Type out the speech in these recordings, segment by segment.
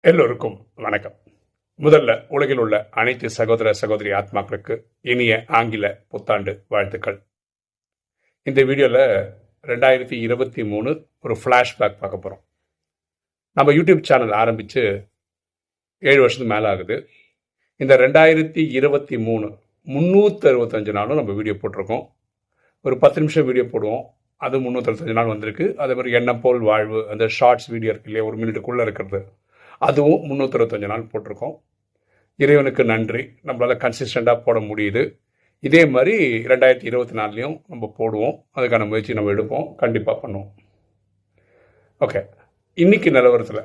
எல்லோருக்கும் வணக்கம். முதல்ல உலகில் உள்ள அனைத்து சகோதர சகோதரி ஆத்மாக்களுக்கு இனிய ஆங்கில புத்தாண்டு வாழ்த்துக்கள். இந்த வீடியோவில் 2023 ஒரு ஃப்ளாஷ்பேக் பார்க்க போகிறோம். நம்ம யூடியூப் சேனல் ஆரம்பித்து 7 வருஷத்துக்கு மேலே ஆகுது. இந்த 2023 365 நாளும் நம்ம வீடியோ போட்டிருக்கோம். ஒரு 10 நிமிஷம் வீடியோ போடுவோம். அது 365 நாள் வந்திருக்கு. அதே மாதிரி எண்ணம் போல் வாழ்வு, அந்த ஷார்ட்ஸ் வீடியோ இருக்கு இல்லையா, 1 மினிட்டுக்குள்ளே இருக்கிறது, அதுவும் 365 நாள் போட்டிருக்கோம். இறைவனுக்கு நன்றி, நம்மளால் கன்சிஸ்டண்ட்டாக போட முடியுது. இதே மாதிரி 2024லையும் நம்ம போடுவோம். அதுக்கான முயற்சி நம்ம எடுப்போம், கண்டிப்பாக பண்ணுவோம். ஓகே, இன்றைக்கி நிலவரத்தில்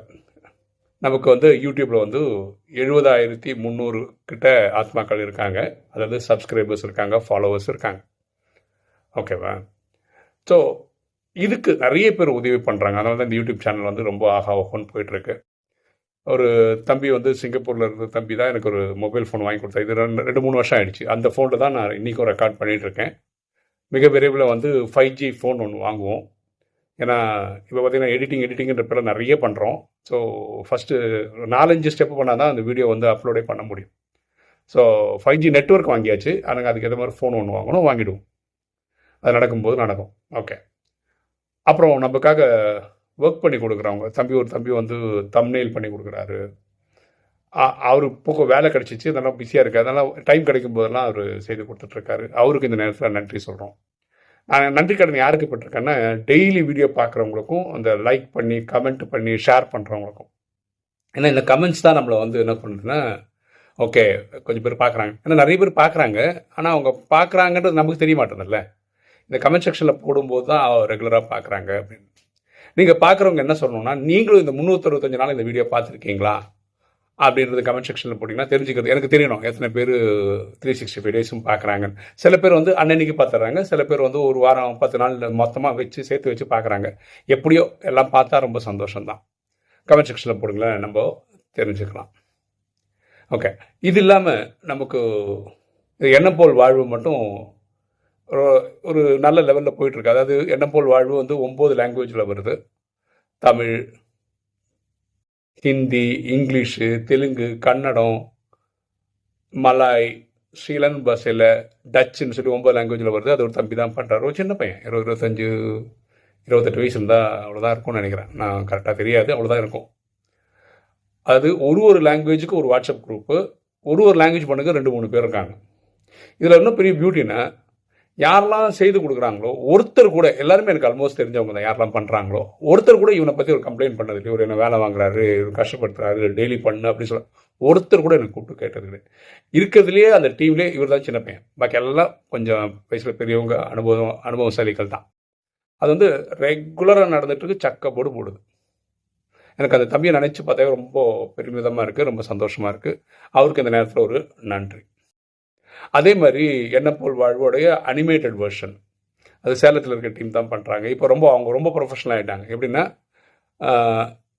நமக்கு யூடியூப்பில் 70,300 கிட்ட ஆத்மாக்கள் இருக்காங்க. அதாவது சப்ஸ்கிரைபர்ஸ் இருக்காங்க, ஃபாலோவர்ஸ் இருக்காங்க. ஓகேவா? ஸோ இதுக்கு நிறைய பேர் உதவி பண்ணுறாங்க. அதனால தான் இந்த யூடியூப் சேனல் ரொம்ப ஆகா ஓஹோன்னு போயிட்டுருக்கு. ஒரு தம்பி சிங்கப்பூரில் இருந்த தம்பி தான் எனக்கு ஒரு மொபைல் ஃபோன் வாங்கி கொடுத்தா. இது 2-3 வருஷம் ஆயிடுச்சு. அந்த ஃபோனில் தான் நான் இன்றைக்கும் ரெக்கார்ட் பண்ணிகிட்ருக்கேன். மிக விரைவில் 5G ஃபோன் ஒன்று வாங்குவோம். ஏன்னா இப்போ பார்த்திங்கன்னா எடிட்டிங்கிற பேரில் நிறைய பண்ணுறோம். ஸோ ஃபஸ்ட்டு 4-5 ஸ்டெப் பண்ணால் தான் அந்த வீடியோ அப்லோடே பண்ண முடியும். ஸோ 5G நெட்வொர்க் வாங்கியாச்சு. ஆனால் அதுக்கு ஏற்ற மாதிரி ஃபோன் ஒன்று வாங்கணும், வாங்கிடுவோம். அது நடக்கும்போது நடக்கும். ஓகே, அப்புறம் நமக்காக ஒர்க் பண்ணி கொடுக்குறவங்க ஒரு தம்பி தம்ப்நெயில் பண்ணி கொடுக்குறாரு. அவர் போக வேலை கிடச்சிச்சு, அதெல்லாம் பிஸியாக இருக்குது. அதனால் டைம் கிடைக்கும் போதெல்லாம் அவர் செய்து கொடுத்துட்ருக்காரு. அவருக்கு இந்த நேரத்தில் நன்றி சொல்கிறோம். நான் நன்றி கடன் யாருக்கு பட்டிருக்கேன்னா, டெய்லி வீடியோ பார்க்குறவங்களுக்கும், அந்த லைக் பண்ணி கமெண்ட் பண்ணி ஷேர் பண்ணுறவங்களுக்கும். ஏன்னா இந்த கமெண்ட்ஸ் தான் நம்மளை என்ன பண்ணுறதுன்னா, ஓகே கொஞ்சம் பேர் பார்க்குறாங்க. ஏன்னா நிறைய பேர் பார்க்குறாங்க, ஆனால் அவங்க பார்க்குறாங்கன்றது நமக்கு தெரிய மாட்டேதில்ல. இந்த கமெண்ட் செக்ஷனில் போடும்போது தான் ரெகுலராக பார்க்குறாங்க அப்படின்னு. நீங்கள் பார்க்குறவங்க என்ன சொல்லணும்னா, நீங்களும் இந்த 365 நாள் இந்த வீடியோ பார்த்துருக்கீங்களா அப்படின்றது கமெண்ட் செக்ஷனில் போட்டிங்கன்னா தெரிஞ்சுக்கிறது எனக்கு தெரியணும். எத்தனை பேர் 365 டேஸும் பார்க்குறாங்கன்னு. சில பேர் அன்னன்னைக்கு பார்த்துட்றாங்க, சில பேர் ஒரு வாரம் 10 நாள் மொத்தமாக சேர்த்து வச்சு பார்க்குறாங்க. எப்படியோ எல்லாம் பார்த்தா ரொம்ப சந்தோஷம்தான். கமெண்ட் செக்ஷனில் போடுங்களேன், நம்ம தெரிஞ்சுக்கலாம். ஓகே, இது இல்லாமல் நமக்கு எண்ணம் போல் வாழ்வு மட்டும் ஒரு நல்ல லெவலில் போயிட்டுருக்கு. அதாவது எண்ணம் போல் வாழ்வு 9 லாங்குவேஜில் வருது. தமிழ், ஹிந்தி, இங்கிலீஷு, தெலுங்கு, கன்னடம், மலாய், ஸ்ரீலன் பாஷையில், டச்சுன்னு சொல்லி 9 லாங்குவேஜில் வருது. அது ஒரு தம்பி தான் பண்ணுறாரு. ஒரு சின்ன பையன், 25, 28 வயசு இருந்தால் அவ்வளோதான் இருக்கும்னு நினைக்கிறேன். நான் கரெக்டாக தெரியாது, அவ்வளோதான் இருக்கும். அது ஒரு லாங்குவேஜுக்கு ஒரு வாட்ஸ்அப் குரூப்பு, ஒரு லாங்குவேஜ் பண்ணுங்க 2-3 பேர் இருக்காங்க. இதில் இன்னும் பெரிய பியூட்டின்னா, யாரெல்லாம் செய்து கொடுக்குறாங்களோ ஒருத்தர் கூட, எல்லாருமே எனக்கு ஆல்மோஸ்ட் தெரிஞ்சவங்க தான், யாரெல்லாம் பண்ணுறாங்களோ ஒருத்தர் கூட இவனை பற்றி ஒரு கம்ப்ளைண்ட் பண்ணது இல்லை. இவர் என்ன வேலை வாங்குறாரு, இவர் கஷ்டப்படுத்துறாரு, டெய்லி பண்ணு அப்படின்னு சொல்ல ஒருத்தர் கூட எனக்கு கூப்பிட்டு கேட்டது இல்லை. இருக்கிறதுலேயே அந்த டீம்லேயே இவர் தான் சின்ன பையன். பாக்கி எல்லாம் கொஞ்சம் வயசில் பெரியவங்க, அனுபவசாலிகள் தான். அது ரெகுலராக நடந்துட்டுருக்கு, சக்க போடுது. எனக்கு அந்த தம்பியை நினச்சி பார்த்தா ரொம்ப பெருமிதமாக இருக்குது, ரொம்ப சந்தோஷமாக இருக்குது. அவருக்கு இந்த நேரத்தில் ஒரு நன்றி. அதே மாதிரி எண்ணம் போல் வாழ்வோடைய அனிமேட்டட் வெர்ஷன், அது சேலத்தில் இருக்க டீம் தான் பண்ணுறாங்க. இப்போ அவங்க ரொம்ப ப்ரொஃபஷனல் ஆகிட்டாங்க. எப்படின்னா,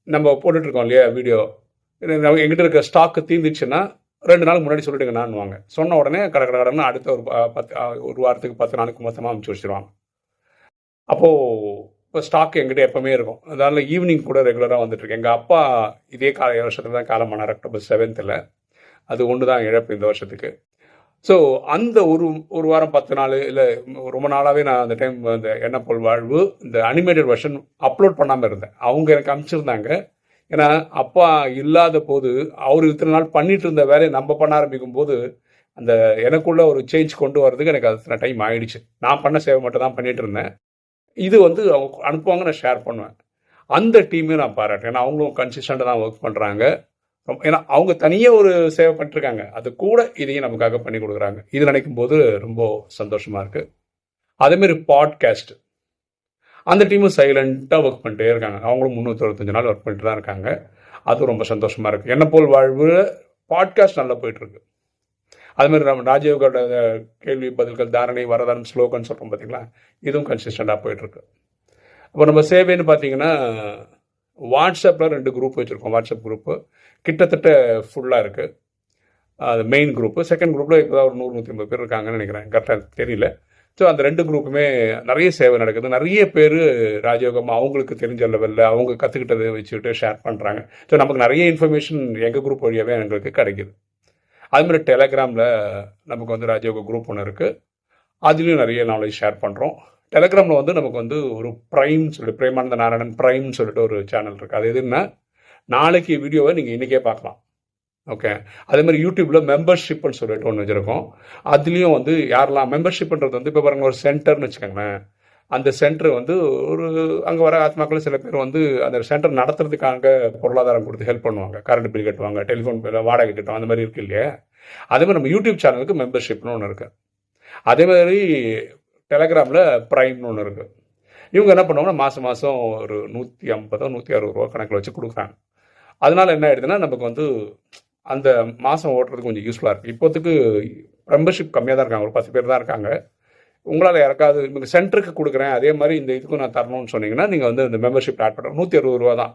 நம்ம போட்டுட்ருக்கோம் இல்லையா வீடியோ, எங்கிட்ட இருக்க ஸ்டாக்கு தீர்ந்துச்சுன்னா 2 நாளுக்கு முன்னாடி சொல்லிட்டுங்க நான் வாங்க சொன்ன உடனே கடன்னு அடுத்த ஒரு வாரத்துக்கு 10 நாளுக்கு மொத்தமாக அனுப்பிச்சி வச்சுருவாங்க. அப்போது இப்போ ஸ்டாக் எங்கிட்ட எப்போவுமே இருக்கும். அதனால் ஈவினிங் கூட ரெகுலராக வந்துட்டுருக்கு. எங்கள் அப்பா இதே வருஷத்தில் தான் காலமானார், அக்டோபர் 7th. அது ஒன்று தான் இழப்பு இந்த வருஷத்துக்கு. ஸோ அந்த ஒரு வாரம் 10 நாள் இல்லை ரொம்ப நாளாகவே நான் அந்த டைம் அந்த எண்ணம் போல் வாழ்வு இந்த அனிமேட்டட் வெர்ஷன் அப்லோட் பண்ணாமல் இருந்தேன். அவங்க எனக்கு அனுப்பிச்சிருந்தாங்க. ஏன்னா அப்பா இல்லாத போது அவர் இத்தனை நாள் பண்ணிட்டு இருந்த வேலையை நம்ம பண்ண ஆரம்பிக்கும் போது அந்த எனக்குள்ள ஒரு சேஞ்ச் கொண்டு வரதுக்கு எனக்கு அத்தனை டைம் ஆயிடுச்சு. நான் பண்ண சேவை மட்டும் தான் பண்ணிட்டு இருந்தேன். இது அவங்க அனுப்புவாங்க, நான் ஷேர் பண்ணுவேன். அந்த டீமையும் நான் பாராட்டேன். ஏன்னா அவங்களும் கன்சிஸ்டண்டாக தான் ஒர்க் பண்ணுறாங்க. ஏன்னா அவங்க தனியாக ஒரு சேவை பண்ணிட்டுருக்காங்க, அது கூட இதையும் நமக்காக பண்ணி கொடுக்குறாங்க. இது நினைக்கும் போது ரொம்ப சந்தோஷமாக இருக்குது. அதேமாரி பாட்காஸ்ட், அந்த டீமும் சைலண்ட்டாக ஒர்க் பண்ணிட்டே இருக்காங்க. அவங்களும் 365 நாள் ஒர்க் பண்ணிட்டு தான் இருக்காங்க. அதுவும் ரொம்ப சந்தோஷமாக இருக்குது. என்ன போல் வாழ்வு பாட்காஸ்ட் நல்லா போயிட்டுருக்கு. அதுமாதிரி நம்ம ராஜயோகோட கேள்வி பதில்கள், தாரணை, வரதானம், ஸ்லோகன்னு சொல்கிறோம் பார்த்தீங்களா, இதுவும் கன்சிஸ்டண்ட்டாக போயிட்டுருக்கு. அப்போ நம்ம சேவைன்னு பார்த்தீங்கன்னா, வாட்ஸ்அப்பில் 2 குரூப் வச்சுருக்கோம். வாட்ஸ்அப் குரூப்பு கிட்டத்தட்ட ஃபுல்லாக இருக்குது. அது மெயின் குரூப்பு. செகண்ட் குரூப்பில் இப்போ தான் ஒரு 100-150 பேர் இருக்காங்கன்னு நினைக்கிறேன், கரெக்டாக தெரியல. ஸோ அந்த 2 குரூப்புமே நிறைய சேவை நடக்குது. நிறைய பேர் ராஜயோகம் அவங்களுக்கு தெரிஞ்ச லெவலில் அவங்க கற்றுக்கிட்டதை வச்சுக்கிட்டு ஷேர் பண்ணுறாங்க. ஸோ நமக்கு நிறைய இன்ஃபர்மேஷன் எங்கள் குரூப் வழியாகவே எங்களுக்கு கிடைக்குது. அதுமாதிரி டெலகிராமில் நமக்கு வந்து ராஜயோக குரூப் ஒன்று இருக்குது. அதுலேயும் நிறைய நாலேஜ் ஷேர் பண்ணுறோம். டெலகிராமில் வந்து நமக்கு வந்து ஒரு ப்ரைம்னு சொல்லிட்டு பிரேமானந்த நாராயணன் ப்ரைம்னு சொல்லிட்டு ஒரு சேனல் இருக்குது. அது எதுன்னா நாளைக்கு வீடியோவை நீங்கள் இன்றைக்கே பார்க்கலாம். ஓகே, அதே மாதிரி யூடியூப்பில் மெம்பர்ஷிப்னு சொல்லிட்டு ஒன்று வச்சுருக்கோம். அதுலேயும் வந்து யாரெல்லாம் மெம்பர்ஷிப்ன்றது வந்து இப்போ பாருங்கள், ஒரு சென்டர்னு வச்சுக்கோங்களேன். அந்த சென்டர் வந்து ஒரு அங்கே வர ஆத்மாக்கள் சில பேர் வந்து அந்த சென்டர் நடத்துறதுக்காக பொருளாதாரம் கொடுத்து ஹெல்ப் பண்ணுவாங்க. கரண்ட் பில் கட்டுவாங்க, டெலிஃபோன் பில் வாடகை கட்டுவாங்க, அந்த மாதிரி இருக்குது இல்லையா. அதே மாதிரி நம்ம யூடியூப் சேனலுக்கு மெம்பர்ஷிப்னு ஒன்று இருக்குது. அதே மாதிரி டெலகிராமில் ப்ரைம்னு ஒன்று இருக்குது. இவங்க என்ன பண்ணுவாங்கன்னா மாதம் மாதம் ஒரு 150 160 ரூபா கணக்கில் வச்சு கொடுக்குறாங்க. அதனால என்ன ஆயிடுதுன்னா நமக்கு வந்து அந்த மாதம் ஓட்டுறதுக்கு கொஞ்சம் யூஸ்ஃபுல்லாக இருக்குது. இப்போத்துக்கு மெம்பர்ஷிப் கம்மியாக தான் இருக்காங்க, ஒரு 10 பேர் தான் இருக்காங்க. உங்களால் யாருக்காவது இவங்க சென்டருக்கு கொடுக்குறேன் அதே மாதிரி இந்த இதுக்கும் நான் தரணும்னு சொன்னீங்கன்னா நீங்கள் வந்து இந்த மெம்பர்ஷிப் ஆட் பண்ணுறோம். 160 ரூபா தான்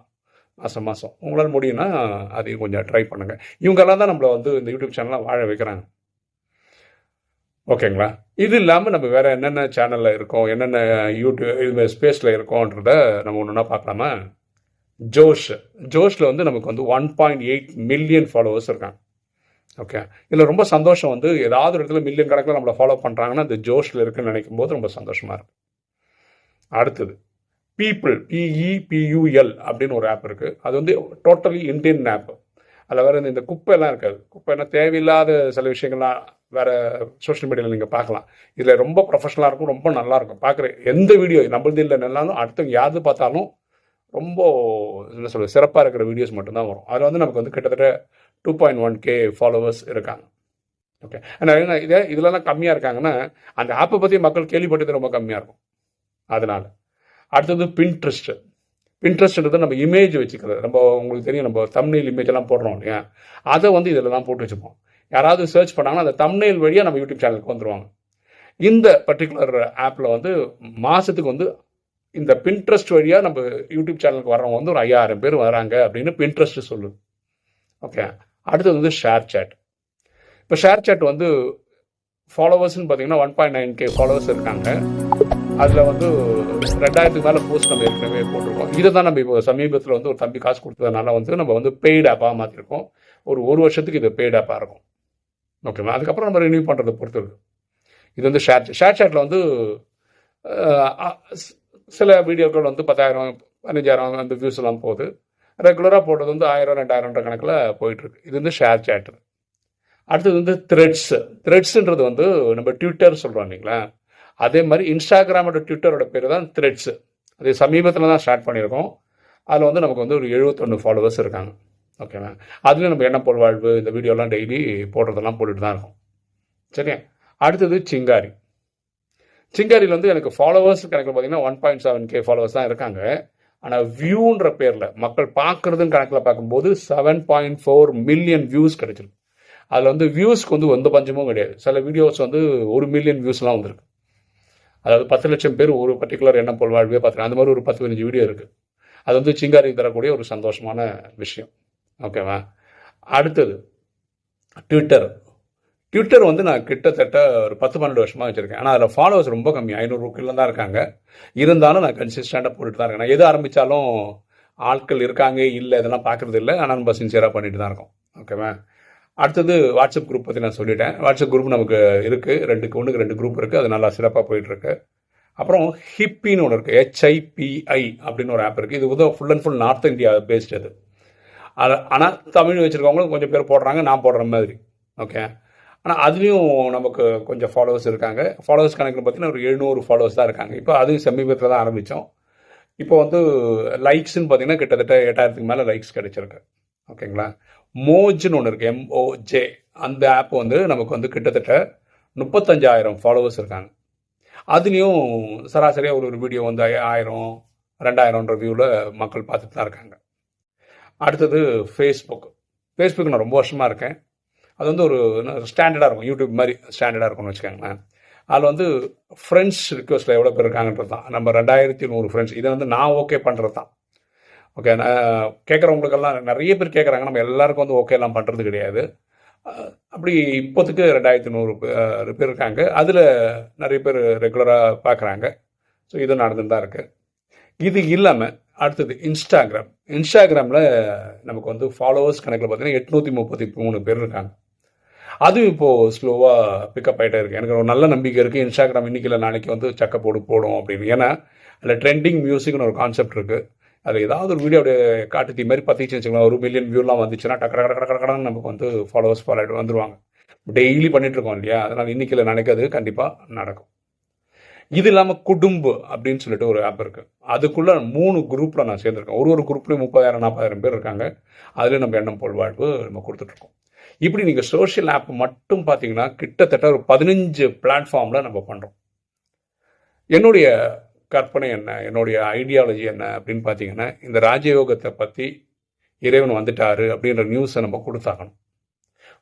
மாதம். உங்களால் முடியும்னா அதையும் கொஞ்சம் ட்ரை பண்ணுங்கள். இவங்கெல்லாம் தான் நம்மளை வந்து இந்த யூடியூப் சேனலாக வாழ வைக்கிறாங்க. ஓகேங்களா. இது இல்லாமல் நம்ம வேறு என்னென்ன சேனலில் இருக்கோம், என்னென்ன யூடியூப் இது ஸ்பேஸில் இருக்கோன்றத நம்ம ஒன்றுனா பார்க்கலாமா. ஜோஷில் வந்து நமக்கு வந்து 1.8 மில்லியன் ஃபாலோவர்ஸ் இருக்காங்க. ஓகே, இதில் ரொம்ப சந்தோஷம் வந்து ஏதாவது ஒரு இடத்துல மில்லியன் கணக்கில் நம்மளை ஃபாலோ பண்ணுறாங்கன்னா அந்த ஜோஷில் இருக்குன்னு நினைக்கும் போது ரொம்ப சந்தோஷமாக இருக்கும். அடுத்தது PEOPLE அப்படின்னு ஒரு ஆப் இருக்குது. அது வந்து டோட்டலி இந்தியன் ஆப். அதில் வேறு இந்த குப்பையெல்லாம் இருக்காது. குப்பைன்னா தேவையில்லாத சில விஷயங்கள்லாம் வேறு சோஷியல் மீடியாவில் நீங்கள் பார்க்கலாம். இதில் ரொம்ப ப்ரொஃபஷனலாக இருக்கும், ரொம்ப நல்லாயிருக்கும். பார்க்குற எந்த வீடியோ நம்மளது இல்லை நல்லாலும் அடுத்தவங்க யாரு பார்த்தாலும் ரொம்ப என்ன சொல்கிறது சிறப்பாக இருக்கிற வீடியோஸ் மட்டும்தான் வரும். அதில் வந்து நமக்கு வந்து கிட்டத்தட்ட 2.1K ஃபாலோவர்ஸ் இருக்காங்க. ஓகே, ஆனால் இதெல்லாம் கம்மியாக இருக்காங்கன்னா அந்த ஆப்பை பற்றி மக்கள் கேள்விப்பட்டது ரொம்ப கம்மியாக இருக்கும். அதனால் அடுத்தது பின்ட்ரெஸ்ட்ன்றது நம்ம இமேஜ் வச்சுக்கிறது. நம்ம உங்களுக்கு தெரியும், நம்ம தம்ப்நெயில் இமேஜ் எல்லாம் போடுறோம் இல்லையா, அதை வந்து இதில் தான் போட்டு வச்சுப்போம். யாராவது சர்ச் பண்ணாங்கன்னா அந்த தம்ப்நெயில் வழியாக நம்ம யூடியூப் சேனலுக்கு வந்துடுவாங்க. இந்த பர்டிகுலர் ஆப்பில் வந்து மாதத்துக்கு வந்து இந்த பின்ட்ரெஸ்ட் வழியாக நம்ம யூடியூப் சேனலுக்கு வர்றவங்க வந்து ஒரு 5000 பேர் வராங்க அப்படின்னு பின்ட்ரெஸ்ட் சொல்லுது. ஓகே, அடுத்தது வந்து ஷேர் சேட். இப்போ ஷேர் சேட் வந்து ஃபாலோவர்ஸ்ன்னு பார்த்தீங்கன்னா 1.9K ஃபாலோவர்ஸ் இருக்காங்க. அதில் வந்து 2000க்கு மேலே போஸ்ட் நம்ம ஏற்கனவே போட்டிருக்கோம். இதை தான் நம்ம இப்போ சமீபத்தில் வந்து ஒரு தம்பி காசு கொடுத்ததுனால வந்து நம்ம வந்து பெய்டு ஆப்பாக மாற்றிருக்கோம். ஒரு வருஷத்துக்கு இது பெய்டு ஆப்பாக இருக்கும். ஓகேவா, அதுக்கப்புறம் நம்ம ரினியூ பண்ணுறதை பொறுத்து இருக்குது. இது வந்து ஷேர் சேட்டில் வந்து சில வீடியோக்கள் வந்து 10,000 15,000 அந்த வியூஸ் எல்லாம் போகுது. ரெகுலராக போடுறது வந்து 1000 2000 கணக்கில் போயிட்டுருக்கு. இது வந்து ஷேர் சேட்டு. அடுத்தது வந்து த்ரெட்ஸுன்றது வந்து நம்ம ட்விட்டர் சொல்கிறோம் இல்லைங்களா, அதே மாதிரி இன்ஸ்டாகிராமோட ட்விட்டரோட பேர் தான் த்ரெட்ஸு. அது சமீபத்தில் தான் ஸ்டார்ட் பண்ணியிருக்கோம். அதில் வந்து நமக்கு வந்து ஒரு 71 ஃபாலோவர்ஸ் இருக்காங்க. ஓகேவா, அதுலேயும் நம்ம என்ன வாழ்வு இந்த வீடியோலாம் டெய்லி போடுறதெல்லாம் போட்டுட்டு தான் இருக்கும். சரியா, அடுத்தது சிங்காரியில் வந்து எனக்கு ஃபாலோவர்ஸ் கணக்கில் பார்த்தீங்கன்னா 1.7K ஃபாலோவர்ஸ் தான் இருக்காங்க. ஆனால் வியூன்ற பேரில் மக்கள் பார்க்குறதுன்னு கணக்கில் பார்க்கும்போது 7.4 மில்லியன் வியூஸ் கிடைச்சிருக்கு. அதில் வந்து வியூஸ்க்கு வந்து எந்த பஞ்சமும் கிடையாது. சில வீடியோஸ் வந்து 1 மில்லியன் வியூஸ்லாம் வந்துருக்கு. அதாவது 10 லட்சம் பேர் ஒரு பர்டிகுலர் எண்ணம் போல் வாழ்வே பார்த்துருக்கேன். அந்த மாதிரி ஒரு 10-15 வீடியோ இருக்குது. அது வந்து சிங்காரி தரக்கூடிய ஒரு சந்தோஷமான விஷயம். ஓகேவா, அடுத்தது ட்விட்டர் வந்து நான் கிட்டத்தட்ட ஒரு 10-12 வருஷமாக வச்சுருக்கேன். ஆனால் அதில் ஃபாலோவர்ஸ் ரொம்ப கம்மி, 500 தான் இருக்காங்க. இருந்தாலும் நான் கன்சிஸ்டண்ட்டாக போட்டுட்டு தான் இருக்கேன். நான் எது ஆரம்பித்தாலும் ஆட்கள் இருக்காங்க இல்லை இதெல்லாம் பார்க்குறது இல்லை. ஆனால் நம்ம சின்சியராக பண்ணிட்டு தான் இருக்கோம். ஓகேவா, அடுத்தது வாட்ஸ்அப் குரூப் பற்றி நான் சொல்லிட்டேன். வாட்ஸ்அப் குரூப் நமக்கு இருக்குது, 2 குரூப் இருக்குது. அது நல்லா சிறப்பாக போயிட்டுருக்கு. அப்புறம் ஹிப்பின்னு ஒன்று இருக்குது, HIPI அப்படின்னு ஒரு ஆப் இருக்குது. இது வந்து full and full north India paste அது. ஆனால் தமிழ் வச்சுருக்கவங்களும் கொஞ்சம் பேர் போடுறாங்க, நான் போடுற மாதிரி. ஓகே, ஆனால் அதுலேயும் நமக்கு கொஞ்சம் ஃபாலோவர்ஸ் இருக்காங்க. ஃபாலோவர்ஸ் கணக்கில் பார்த்தீங்கன்னா ஒரு 700 ஃபாலோவர்ஸ் தான் இருக்காங்க. இப்போ அதுவும் சமீபத்தில் தான் ஆரம்பித்தோம். இப்போ வந்து லைக்ஸ்ன்னு பார்த்தீங்கன்னா கிட்டத்தட்ட 8000க்கு மேலே லைக்ஸ் கிடைச்சிருக்கு. ஓகேங்களா, மோஜ்னு ஒன்று இருக்குது, MOJ. அந்த ஆப் வந்து நமக்கு வந்து கிட்டத்தட்ட 35,000 ஃபாலோவர்ஸ் இருக்காங்க. அதுலேயும் சராசரியாக ஒரு வீடியோ வந்து 1000-2000 வியூவில் மக்கள் பார்த்துட்டு தான் இருக்காங்க. அடுத்தது ஃபேஸ்புக் நான் ரொம்ப வருஷமாக இருக்கேன். அது வந்து ஒரு ஸ்டாண்டர்டாக இருக்கும், யூடியூப் மாதிரி ஸ்டாண்டர்டாக இருக்கும்னு வச்சுக்கோங்களேன். அதில் வந்து ஃப்ரெண்ட்ஸ் ரிக்வஸ்ட்டில் எவ்வளோ பேர் இருக்காங்கன்றது தான். நம்ம 2100 ஃப்ரெண்ட்ஸ். இதை வந்து நான் ஓகே பண்ணுறது தான். ஓகே, நான் கேட்குறவங்களுக்கெல்லாம் நிறைய பேர் கேட்குறாங்க. நம்ம எல்லாருக்கும் வந்து ஓகே எல்லாம் பண்ணுறது கிடையாது. அப்படி இப்போத்துக்கு 2100 பேர் இருக்காங்க. அதில் நிறைய பேர் ரெகுலராக பார்க்குறாங்க. ஸோ இது நடந்துட்டு தான் இருக்குது. இது இல்லாமல் அடுத்தது இன்ஸ்டாகிராமில் நமக்கு வந்து ஃபாலோவர்ஸ் கணக்கில் பார்த்தீங்கன்னா 833 பேர் இருக்காங்க. அது இப்போது ஸ்லோவாக பிக்கப் ஆகிட்டே இருக்குது. எனக்கு ஒரு நல்ல நம்பிக்கை இருக்குது இன்ஸ்டாகிராம் இன்றைக்கி இல்லை நாளைக்கு வந்து சக்கப்போடு போடும் அப்படின்னு. ஏன்னா அதில் ட்ரெண்டிங் மியூசிக்னு ஒரு கான்செப்ட் இருக்குது. அதில் ஏதாவது ஒரு வீடியோ காட்டுத்தி மாதிரி பற்றிச்சு வச்சுக்கலாம், 1 மில்லியன் வியூலாம் வந்துச்சுன்னா கடன்னு நமக்கு வந்து ஃபாலோவர்ஸ் ஃபாலோ வந்துடுவாங்க. டெய்லி பண்ணிகிட்ருக்கோம் இல்லையா, அதனால் இன்றைக்கி இல்லை நாளைக்கு அது கண்டிப்பாக நடக்கும். இது இல்லாமல் குடும்பு அப்படின்னு சொல்லிட்டு ஒரு ஆப் இருக்குது. அதுக்குள்ளே 3 குரூப்பில் நான் சேர்ந்துருக்கேன். ஒரு குரூப்லேயும் 30,000-40,000 பேர் இருக்காங்க. அதில் நம்ம எண்ணம் போல் வாழ்வு நம்ம கொடுத்துட்ருக்கோம். இப்படி நீங்கள் சோஷியல் ஆப் மட்டும் பார்த்தீங்கன்னா கிட்டத்தட்ட ஒரு 15 பிளாட்ஃபார்மில் நம்ம பண்ணுறோம். என்னுடைய கற்பனை என்ன, என்னுடைய ஐடியாலஜி என்ன அப்படின்னு பார்த்தீங்கன்னா, இந்த ராஜயோகத்தை பற்றி இறைவன் வந்துட்டாரு அப்படின்ற நியூஸை நம்ம கொடுத்தாகணும்.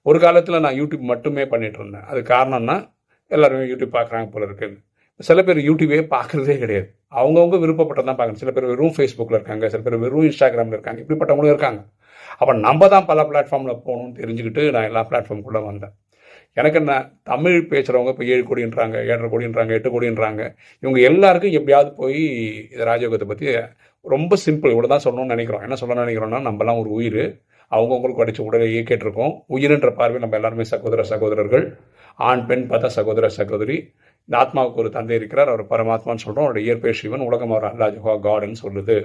ஒரு காலத்தில் நான் யூடியூப் மட்டுமே பண்ணிகிட்டு இருந்தேன். அது காரணம்னா எல்லாருமே யூடியூப் பார்க்குறாங்க போல இருக்குன்னு. சில பேர் யூடியூபே பார்க்குறதே கிடையாது. அவங்கவுங்க விருப்பப்பட்டதான் பார்க்கணும். சில பேர் வெறும் ஃபேஸ்புக்கில் இருக்காங்க, சில பேர் வெறும் இன்ஸ்டாகிராமில் இருக்காங்க, இப்படிப்பட்டவங்களும் இருக்காங்க. அப்போ நம்ம தான் பல பிளாட்ஃபார்மில் போகணும்னு தெரிஞ்சுக்கிட்டு நான் எல்லா பிளாட்ஃபார்முக்குள்ளே வந்தேன். எனக்கு என்ன, தமிழ் பேசுகிறவங்க இப்போ 7 கோடின்றாங்க, 7.5 கோடின்றாங்க, 8 கோடின்றாங்க. இவங்க எல்லாருக்கும் எப்படியாவது போய் ராஜயோகத்தை பற்றி ரொம்ப சிம்பிள் இவ்வளோ தான் சொல்லணும்னு நினைக்கிறோம். என்ன சொல்லணும்னு நினைக்கிறோம்னா, நம்மலாம் ஒரு உயிர், அவங்கவுங்களுக்கு படித்த உடலை இயக்கிட்டுருக்கோம். உயிரின்ற பார்வை நம்ம எல்லாருமே சகோதரர்கள். ஆண் பெண் பார்த்தா சகோதரி. இந்த ஆத்மாவுக்கு ஒரு தந்தை இருக்கிறார், அவர் பரமாத்மான்னு சொல்கிறோம். அவருடைய இயற்பெயர் சிவன், உலகம் அவர் அல்லாஹ் காடுன்னு சொல்லுது.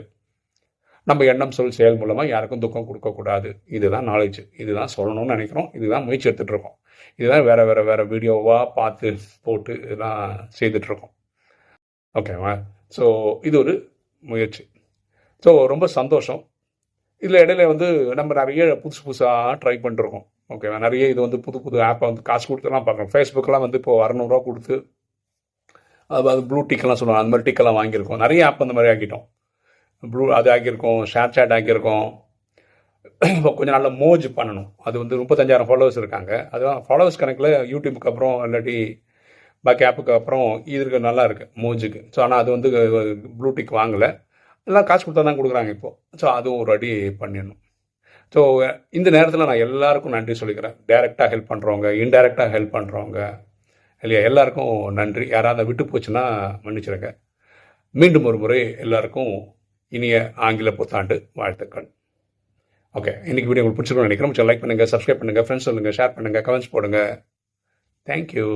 நம்ம எண்ணம் சொல் செயல் மூலமாக யாருக்கும் துக்கம் கொடுக்கக்கூடாது. இதுதான் நாலேஜ், இதுதான் சொல்லணும்னு நினைக்கிறோம், இதுதான் முயற்சி எடுத்துகிட்டு இருக்கோம். இதுதான் வேறு வீடியோவாக பார்த்து போட்டு இதெல்லாம் செய்துட்ருக்கோம். ஓகேவா? ஸோ இது ஒரு முயற்சி. ஸோ ரொம்ப சந்தோஷம். இதில் இடையில வந்து நம்ம நிறைய புதுசாக ட்ரை பண்ணிட்டுருக்கோம். ஓகேவா? நிறைய இது வந்து புது ஆப்பை வந்து காசு கொடுத்துலாம் பார்க்குறோம். ஃபேஸ்புக்கெலாம் வந்து இப்போது 600 கொடுத்து அது ப்ளூ டிக்கெல்லாம் சொல்லுவாங்க, அந்த மாதிரி டிக்கெல்லாம் வாங்கியிருக்கோம். நிறைய ஆப் அந்த மாதிரி ஆக்கிட்டோம். அது ஆக்கியிருக்கோம், ஷேர் சாட் ஆக்கியிருக்கோம். இப்போ கொஞ்சம் நல்லா மோஜ் பண்ணணும். அது வந்து 35,000 ஃபாலோவர்ஸ் இருக்காங்க. அதுதான் ஃபாலோவர்ஸ் கணக்கில் யூடியூபுக்கு அப்புறம் இல்லாட்டி பாக்கி ஆப்புக்கு அப்புறம் இதுக்கு நல்லா இருக்குது மோஜுக்கு. ஸோ ஆனால் அது வந்து ப்ளூ டிக் வாங்கலை, எல்லாம் காசு கொடுத்தா தான் கொடுக்குறாங்க இப்போது. ஸோ அதுவும் ஒரு அடி பண்ணிடணும். ஸோ இந்த நேரத்தில் நான் எல்லாருக்கும் நன்றி சொல்லிக்கிறேன். டைரெக்டாக ஹெல்ப் பண்ணுறவங்க, இன்டைரக்டாக ஹெல்ப் பண்ணுறவங்க இல்லையா, எல்லாருக்கும் நன்றி. யாராவது விட்டு போச்சுன்னா மன்னிச்சிருங்க. மீண்டும் ஒரு முறை எல்லாருக்கும் இனிய ஆங்கில புத்தாண்டு வாழ்த்துக்கள். ஓகே, இன்றைக்கி வீடியோ உங்களுக்கு பிடிச்சிருக்கோம்னு நினைக்கிறேன். லைக் பண்ணுங்கள், சப்ஸ்கிரைப் பண்ணுங்கள், ஃப்ரெண்ட்ஸ் சொல்லுங்கள், ஷேர் பண்ணுங்கள், கமெண்ட்ஸ் போடுங்க. தேங்க்யூ.